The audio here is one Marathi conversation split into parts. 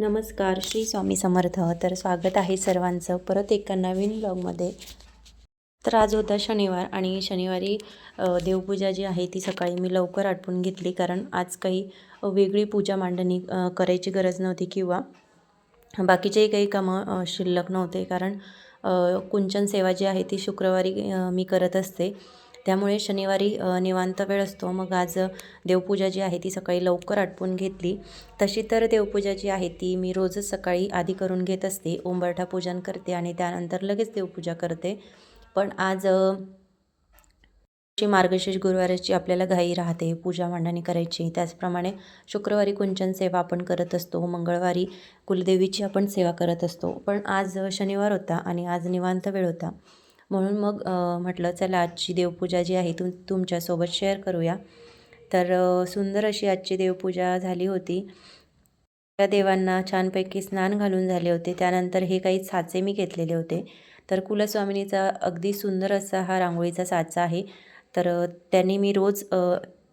नमस्कार, श्री स्वामी समर्थ. तर स्वागत आहे सर्वांचं परत एका नवीन व्लॉगमध्ये. तर आज होता शनिवार आणि शनिवारी देवपूजा जी आहे ती सकाळी मी लवकर आटपून घेतली, कारण आज काही वेगळी पूजा मांडणी करायची गरज नव्हती किंवा बाकीचेही काही कामं शिल्लक नव्हते, कारण कुंचन सेवा जी आहे ती शुक्रवारी मी करत असते. त्यामुळे शनिवारी निवांत वेळ असतो. मग आज देवपूजा जी आहे ती सकाळी लवकर आटपून घेतली. तशी तर देवपूजा जी आहे ती मी रोजच सकाळी आधी करून घेत असते. उंबरठा पूजन करते आणि त्यानंतर लगेच देवपूजा करते. पण आज मार्गशीर्ष गुरुवाराची आपल्याला घाई राहते पूजा मांडणी करायची. त्याचप्रमाणे शुक्रवारी कुंचन सेवा आपण करत असतो, मंगळवारी कुलदेवीची आपण सेवा करत असतो. पण आज शनिवार होता आणि आज निवांत वेळ होता, म्हणून मग म्हटलं चला आजची देवपूजा जी आहे तुमच्यासोबत शेअर करूया. तर सुंदर अशी आजची देवपूजा झाली होती. त्या देवांना छानपैकी स्नान घालून झाले होते. त्यानंतर हे काही साचे मी घेतलेले होते. तर कुलस्वामिनीचा अगदी सुंदर असा हा रांगोळीचा साचा आहे. तर त्यांनी मी रोज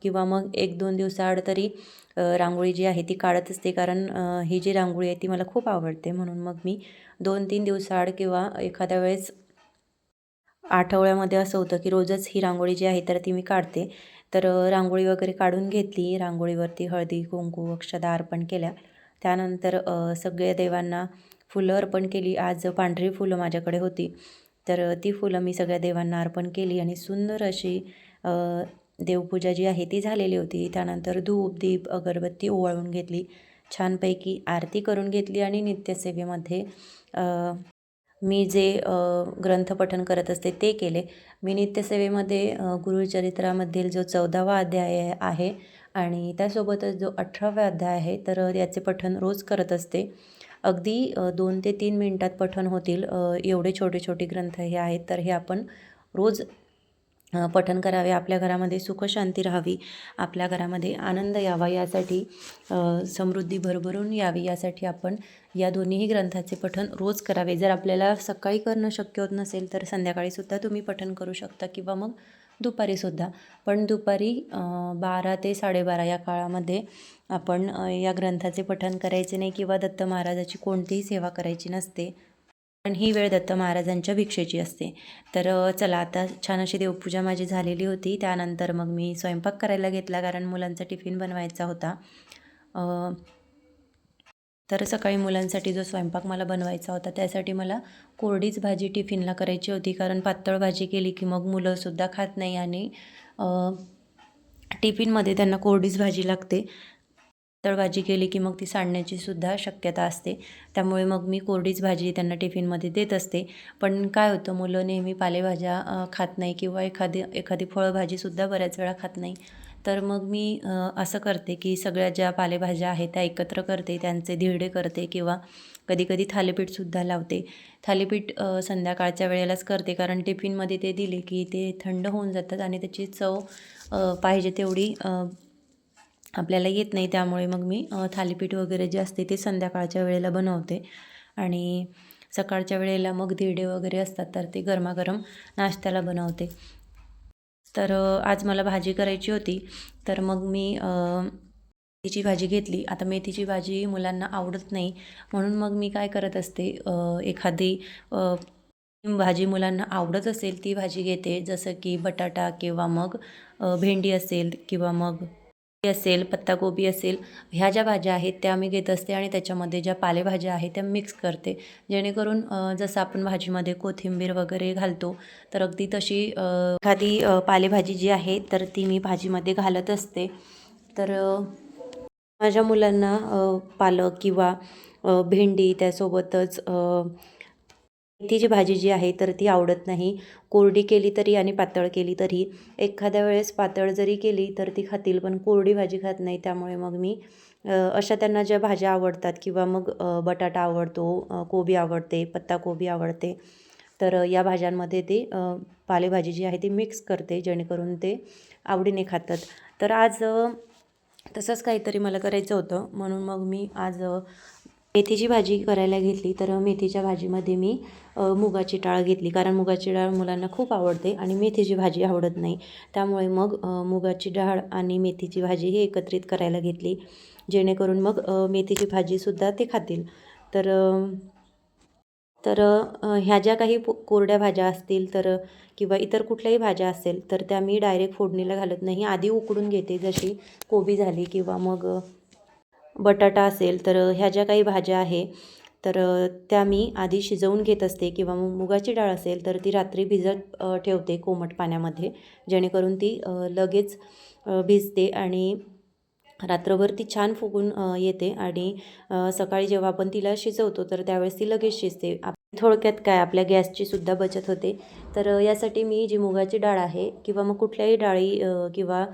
किंवा मग 1-2 दिवसाआड तरी रांगोळी जी आहे ती काढत असते, कारण ही जी रांगोळी आहे ती मला खूप आवडते. म्हणून मग मी 2-3 दिवसाआड किंवा एखाद्या वेळेस आठवड्यामध्ये असं होतं की रोजच ही रांगोळी जी आहे तर ती मी काढते. तर रांगोळी वगैरे काढून घेतली. रांगोळीवरती हळदी, कुंकू, अक्षता अर्पण केल्या. त्यानंतर सगळ्या देवांना फुलं अर्पण केली. आज पांढरी फुलं माझ्याकडे होती, तर ती फुलं मी सगळ्या देवांना अर्पण केली आणि सुंदर अशी देवपूजा जी आहे ती झालेली होती. त्यानंतर धूप, दीप, अगरबत्ती ओवाळून घेतली. छानपैकी आरती करून घेतली आणि नित्यसेवेमध्ये मी जे ग्रंथपठण करत असते ते केले. मी नित्यसेवेमध्ये गुरुचरित्रामधील जो 14वा अध्याय आहे आणि त्यासोबतच जो 18वा अध्याय आहे, तर याचे पठण रोज करत असते. अगदी 2 ते 3 मिनिटात पठण होतील एवढे छोटे छोटे ग्रंथ हे आहेत. तर हे आपण रोज पठण करावे. आपल्या घरामध्ये सुखशांती राहावी, आपल्या घरामध्ये आनंद यावा, यासाठी समृद्धी भरभरून यावी, यासाठी आपण या दोन्हीही ग्रंथाचे पठण रोज करावे. जर आपल्याला सकाळी करणं शक्य होत नसेल तर संध्याकाळीसुद्धा तुम्ही पठण करू शकता किंवा मग दुपारीसुद्धा. पण दुपारी 12 ते 12:30 या काळामध्ये आपण या ग्रंथाचे पठण करायचे नाही किंवा दत्त महाराजाची कोणतीही सेवा करायची नसते, पण ही वेळ दत्त महाराजांच्या भिक्षेची असते. तर चला आता छान अशी देवपूजा माझी झालेली होती. त्यानंतर मग मी स्वयंपाक करायला घेतला, कारण मुलांचा टिफिन बनवायचा होता. तर सकाळी मुलांसाठी जो स्वयंपाक मला बनवायचा होता त्यासाठी मला कोरडीच भाजी टिफिनला करायची होती, कारण पातळ भाजी केली की मग मुलंसुद्धा खात नाही आणि टिफिनमध्ये त्यांना कोरडीच भाजी लागते. पातळ भाजी केली की मग ती सांडण्याची सुद्धा शक्यता असते. त्यामुळे मग मी कोरडीच भाजी त्यांना टिफिनमध्ये देत असते. पण काय होतं, मुलं नेहमी पालेभाज्या खात नाही किंवा एखादी फळभाजीसुद्धा बऱ्याच वेळा खात नाही. तर मग मी असं करते की सगळ्या ज्या पालेभाज्या आहेत त्या एकत्र करते, त्यांचे धिरडे करते किंवा कधीकधी थालीपीठसुद्धा लावते. थालीपीठ संध्याकाळच्या वेळेलाच करते, कारण टिफिनमध्ये ते दिले की ते थंड होऊन जातात आणि त्याची चव पाहिजे तेवढी आपल्याला येत नाही. त्यामुळे मग मी थालीपीठ वगैरे जे असते ते संध्याकाळच्या वेळेला बनवते आणि सकाळच्या वेळेला मग धिरडे वगैरे असतात तर ते गरमागरम नाश्त्याला बनवते. तर आज मला भाजी करायची होती, तर मग मी मेथीची भाजी घेतली. आता मेथीची भाजी मुलांना आवडत नाही, म्हणून मग मी काय करत असते, एखादी भाजी मुलांना आवडत असेल ती भाजी घेते, जसं की बटाटा किंवा मग भेंडी असेल किंवा मग असेल, पत्ताकोबी असेल, ह्या ज्या भाज्या आहेत त्या मी घेत असते आणि त्याच्यामध्ये ज्या पालेभाज्या आहेत त्या मिक्स करते, जेणेकरून जसं आपण भाजीमध्ये कोथिंबीर वगैरे घालतो तर अगदी तशी एखादी पालेभाजी जी आहे तर ती मी भाजीमध्ये घालत असते. तर माझ्या मुलांना पालक किंवा भेंडी, त्यासोबतच मेथीची भाजी जी आहे तर ती आवडत नाही. कोरडी केली तरी आणि पातळ केली तरी. एखाद्या वेळेस पातळ जरी केली तर ती खातील, पण कोरडी भाजी खात नाही. त्यामुळे मग मी अशा त्यांना ज्या भाज्या आवडतात किंवा मग बटाटा आवडतो, कोबी आवडते, पत्ताकोबी आवडते, तर या भाज्यांमध्ये ते पालेभाजी जी आहे ती मिक्स करते, जेणेकरून ते आवडीने खातात. तर आज तसंच काहीतरी मला करायचं होतं, म्हणून मग मी आज मेथीची भाजी करायला घेतली तर मेथीच्या भाजीमध्ये मी मुगाची डाळ घेतली, कारण मुगाची डाळ मुलांना खूप आवडते आणि मेथीची भाजी आवडत नाही. त्यामुळे मग मुगाची डाळ आणि मेथीची भाजी ही एकत्रित करायला घेतली, जेणेकरून मग मेथीची भाजीसुद्धा ते खातील. तर तर ह्या ज्या काही कोरड्या भाज्या असतील तर किंवा इतर कुठल्याही भाज्या असेल तर त्या मी डायरेक्ट फोडणीला घालत नाही, आधी उकडून घेते. जशी कोबी झाली किंवा मग बटाटा असेल, तर ह्या ज्या काही भाज्या आहे तर त्या मी आधी शिजवून घेत असते, किंवा मग मुगाची डाळ असेल तर ती रात्री भिजत ठेवते कोमट पाण्यामध्ये, जेणेकरून ती लगेच भिजते आणि रात्रभर ती छान फुगून येते आणि सकाळी जेव्हा आपण तिला शिजवतो तर त्यावेळेस ती लगेच शिजते. थोडक्यात काय, आपल्या गॅसची सुद्धा बचत होते. तर यासाठी मी जी मुगाची डाळ आहे किंवा मग कुठल्याही डाळी किंवा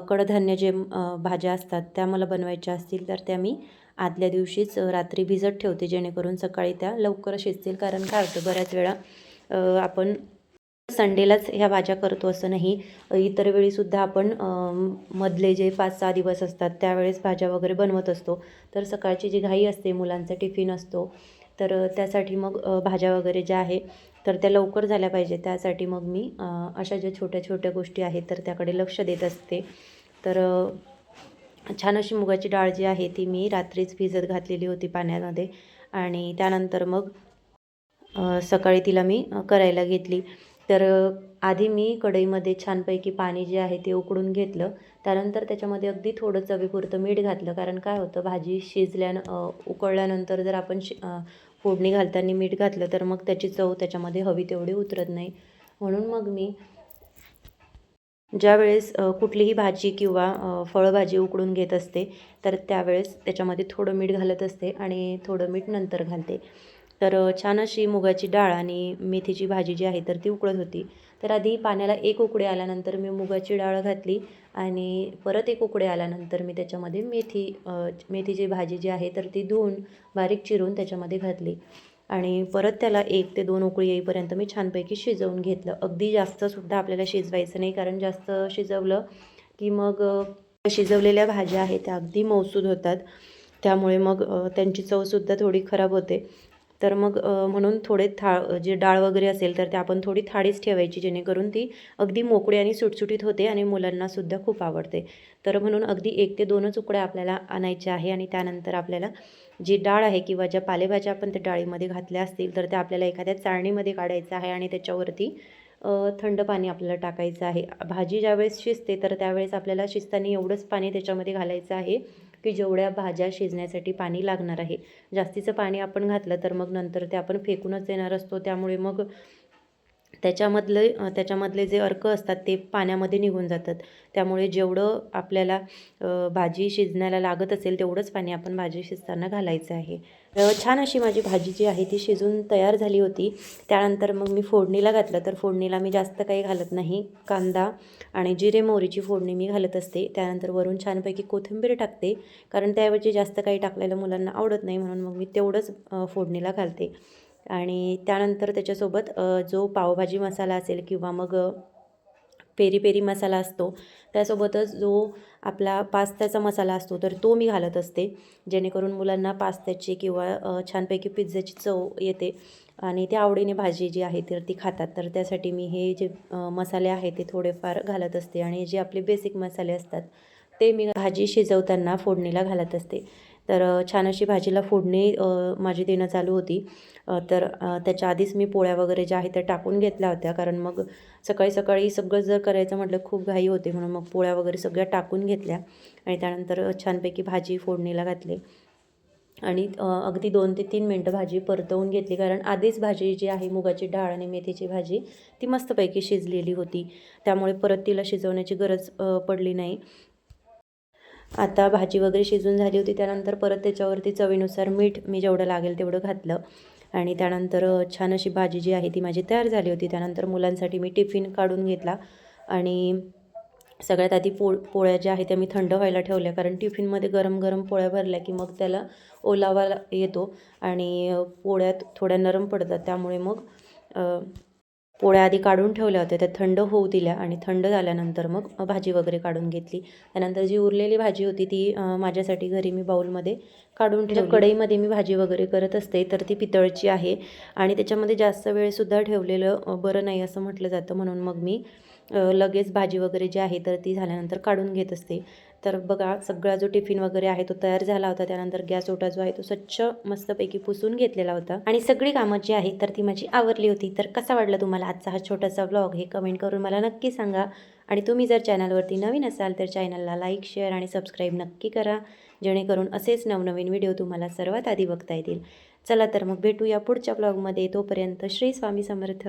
कडधान्य जे भाज्या असतात त्या मला बनवायच्या असतील तर त्या मी आदल्या दिवशीच रात्री भिजत ठेवते, जेणेकरून सकाळी त्या लवकर शिजतील. कारण काय होतं, बऱ्याच वेळा आपण संडेलाच ह्या भाज्या करतो असं नाही, इतर वेळीसुद्धा आपण मधले जे 5-6 दिवस असतात त्यावेळेस भाज्या वगैरे बनवत असतो. तर सकाळची जी घाई असते, मुलांचा टिफिन असतो, तर त्यासाठी मग भाज्या वगैरे ज्या आहे तर त्या लवकर झाल्या पाहिजे, त्यासाठी मग मी अशा ज्या छोट्या छोट्या गोष्टी आहेत तर त्याकडे लक्ष देत असते. तर छान अशी मुगाची डाळ जी आहे ती मी रात्रीच भिजत घातलेली होती पाण्यामध्ये, आणि त्यानंतर मग सकाळी तिला मी करायला घेतली. तर आधी मी कढईमध्ये छानपैकी पाणी जे आहे ते उकळून घेतलं. त्यानंतर त्याच्यामध्ये अगदी थोडं चवीपुरतं मीठ घातलं, कारण काय होतं, भाजी उकळल्यानंतर जर आपण फोडणी घालताना मीठ घातलं तर मग त्याची चव त्याच्यामध्ये हवी तेवढी उतरत नाही. म्हणून मग मी ज्यावेळेस कुठलीही भाजी किंवा फळभाजी उकडून घेत असते तर त्यावेळेस त्याच्यामध्ये थोडं मीठ घालत असते आणि थोडं मीठ नंतर घालते. तर छान अशी मुगाची डाळ आणि मेथीची भाजी जी आहे तर ती उकळत होती. तर आधी पाण्याला एक उकळी आल्यानंतर मी मुगाची डाळ घातली आणि परत एक उकळी आल्यानंतर मी त्याच्यामध्ये मेथीची भाजी जी आहे तर ती धुवून बारीक चिरून त्याच्यामध्ये घातली आणि परत त्याला 1 ते 2 उकळी येईपर्यंत मी छानपैकी शिजवून घेतलं. अगदी जास्तसुद्धा आपल्याला शिजवायचं नाही, कारण जास्त शिजवलं की मग शिजवलेल्या भाज्या आहेत त्या अगदी मऊसूद होतात. त्यामुळे मग त्यांची चवसुद्धा थोडी खराब होते. तर मग म्हणून थोडे जे डाळ वगैरे असेल तर ते आपण थोडी थाळीच ठेवायची, जेणेकरून ती अगदी मोकळी आणि सुटसुटीत होते आणि मुलांनासुद्धा खूप आवडते. तर म्हणून अगदी 1 ते 2च उकड्या आपल्याला आणायच्या आहे आणि त्यानंतर आपल्याला जी डाळ आहे किंवा ज्या पालेभाज्या आपण त्या डाळीमध्ये घातल्या असतील तर त्या आपल्याला एखाद्या चाळणीमध्ये काढायचं आहे आणि त्याच्यावरती थंड पाणी आपल्याला टाकायचं आहे. भाजी ज्यावेळेस शिजते तर त्यावेळेस आपल्याला शिजताना एवढंच पाणी त्याच्यामध्ये घालायचं आहे की जेवढ्या भाज्या शिजण्यासाठी पाणी लागणार आहे. जास्तीचं पाणी आपण घातलं तर मग नंतर ते आपण फेकूनच देणार असतो. त्यामुळे मग त्याच्यामधले जे अर्क असतात ते पाण्यामध्ये निघून जातात. त्यामुळे जेवढं आपल्याला भाजी शिजण्याला लागत असेल तेवढंच पाणी आपण भाजी शिजताना घालायचं आहे. छान अशी माझी भाजी जी आहे ती शिजून तयार झाली होती. त्यानंतर मग मी फोडणीला घातलं. तर फोडणीला मी जास्त काही घालत नाही. कांदा आणि जिरे मोहरीची फोडणी मी घालत असते. त्यानंतर वरून छानपैकी कोथिंबीर टाकते, कारण त्याऐवजी जास्त काही टाकलेलं मुलांना आवडत नाही, म्हणून मग मी तेवढंच फोडणीला घालते. आणि त्यानंतर त्याच्यासोबत जो पावभाजी मसाला असेल किंवा मग पेरी पेरी मसाला असतो, त्यासोबतच जो आपला पास्त्याचा मसाला असतो तर तो मी घालत असते, जेणेकरून मुलांना पास्त्याची किंवा छानपैकी पिझ्झाची चव येते आणि त्या आवडीने भाजी जी आहे तर ती खातात. तर त्यासाठी मी हे जे मसाले आहेत ते थोडेफार घालत असते आणि जे आपले बेसिक मसाले असतात ते मी भाजी शिजवताना फोडणीला घालत असते. तर छान अशी भाजीला फोडणी माझी देणं चालू होती. तर त्याच्या आधीच मी पोळ्या वगैरे ज्या आहेत त्या टाकून घेतल्या होत्या, कारण मग सकाळी सकाळी सगळं जर करायचं म्हटलं खूप घाई होते, म्हणून मग पोळ्या वगैरे सगळ्या टाकून घेतल्या आणि त्यानंतर छानपैकी भाजी फोडणीला घातली आणि अगदी 2 ते 3 मिनटं भाजी परतवून घेतली, कारण आधीच भाजी जी आहे मुगाची डाळ आणि मेथीची भाजी ती मस्तपैकी शिजलेली होती. त्यामुळे परत तिला शिजवण्याची गरज पडली नाही. आता भाजी वगैरे शिजून झाली होती, त्यानंतर परत त्याच्यावरती चवीनुसार मीठ मी जेवढं लागेल तेवढं घातलं आणि त्यानंतर छान अशी भाजी जी आहे ती माझी तयार झाली होती. त्यानंतर मुलांसाठी मी टिफिन काढून घेतला आणि सगळ्यात आधी पोळ्या ज्या आहेत त्या मी थंड व्हायला ठेवल्या, कारण टिफिनमध्ये गरम गरम पोळ्या भरल्या की मग त्याला ओलावा येतो आणि पोळ्या थोड्या नरम पडतात. त्यामुळे मग पोळ्या आधी काढून ठेवल्या होत्या, त्या थंड होऊ दिल्या आणि थंड झाल्यानंतर मग भाजी वगैरे काढून घेतली. त्यानंतर जी उरलेली भाजी होती ती माझ्यासाठी घरी मी बाऊलमध्ये काढून ठेवली. कढईमध्ये मी भाजी वगैरे करत असते तर ती पितळची आहे आणि त्याच्यामध्ये जास्त वेळसुद्धा ठेवलेलं बरं नाही असं म्हटलं जातं, म्हणून मग मी लगेच भाजी वगैरे जी आहे तर ती झाल्यानंतर काढून घेत असते. तर बघा सगळा जो टिफिन वगैरे आहे तो तयार झाला होता. त्यानंतर गॅस ओटा जो आहे तो स्वच्छ मस्तपैकी पुसून घेतलेला होता आणि सगळी कामं जी आहे तर ती माझी आवरली होती. तर कसा वाटला तुम्हाला आजचा हा छोटासा व्लॉग हे कमेंट करून मला नक्की सांगा. आणि तुम्ही जर चॅनलवरती नवीन असाल तर चॅनलला लाईक, शेअर आणि सबस्क्राईब नक्की करा, जेणेकरून असेच नवनवीन व्हिडिओ तुम्हाला सर्वात आधी बघता येतील. चला तर मग भेटूया पुढच्या व्लॉगमध्ये. तोपर्यंत श्री स्वामी समर्थ.